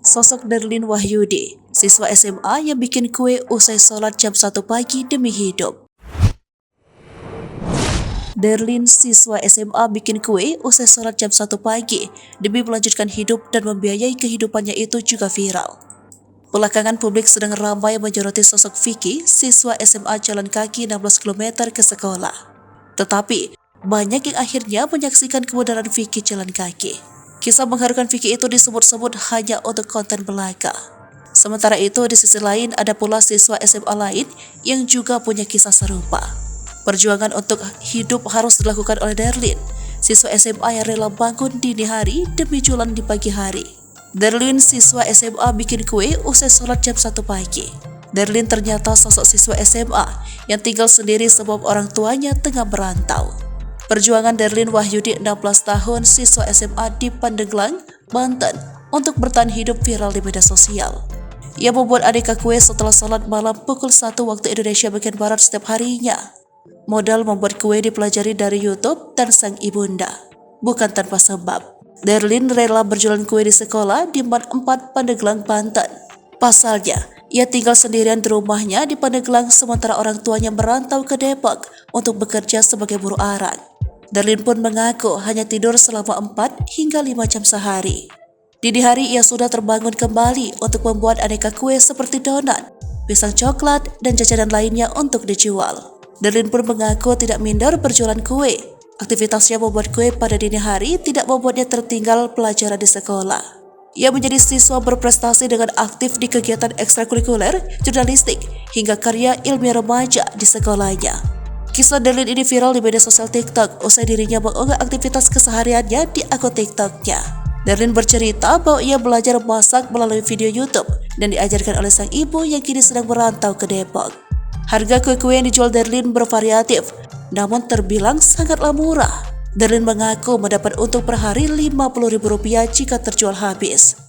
Sosok Darlin Wahyudi, siswa SMA yang bikin kue usai sholat jam 1 pagi demi hidup. Darlin, siswa SMA bikin kue usai sholat jam 1 pagi demi melanjutkan hidup dan membiayai kehidupannya itu juga viral. Belakangan publik sedang ramai menyoroti sosok Vicky, siswa SMA jalan kaki 16 km ke sekolah. Tetapi, banyak yang akhirnya menyaksikan kebenaran Vicky jalan kaki. Kisah mengharukan Vicky itu disebut-sebut hanya untuk konten belaka. Sementara itu, di sisi lain ada pula siswa SMA lain yang juga punya kisah serupa. Perjuangan untuk hidup harus dilakukan oleh Darlin, siswa SMA yang rela bangun dini hari demi jualan di pagi hari. Darlin, siswa SMA bikin kue usai sholat jam 1 pagi. Darlin ternyata sosok siswa SMA yang tinggal sendiri sebab orang tuanya tengah merantau. Perjuangan Darlin Wahyudi 16 tahun, siswa SMA di Pandeglang, Banten, untuk bertahan hidup viral di media sosial. Ia membuat aneka kue setelah sholat malam pukul 1 waktu Indonesia bagian Barat setiap harinya. Modal membuat kue dipelajari dari YouTube dan sang ibunda, bukan tanpa sebab. Darlin rela berjualan kue di sekolah di Man 4 Pandeglang, Banten. Pasalnya, ia tinggal sendirian di rumahnya di Pandeglang sementara orang tuanya merantau ke Depok untuk bekerja sebagai buruh arang. Darlin pun mengaku hanya tidur selama 4 hingga 5 jam sehari. Dini hari ia sudah terbangun kembali untuk membuat aneka kue seperti donat, pisang coklat, dan jajanan lainnya untuk dijual. Darlin pun mengaku tidak minder berjualan kue. Aktivitasnya membuat kue pada dini hari tidak membuatnya tertinggal pelajaran di sekolah. Ia menjadi siswa berprestasi dengan aktif di kegiatan ekstrakurikuler, jurnalistik, hingga karya ilmiah remaja di sekolahnya. Kisah Darlin ini viral di media sosial TikTok usai dirinya mengunggah aktivitas kesehariannya di akun TikToknya. Darlin bercerita bahwa ia belajar masak melalui video YouTube dan diajarkan oleh sang ibu yang kini sedang merantau ke Depok. Harga kue-kue yang dijual Darlin bervariatif, namun terbilang sangatlah murah. Darlin mengaku mendapat untung per hari Rp50.000 jika terjual habis.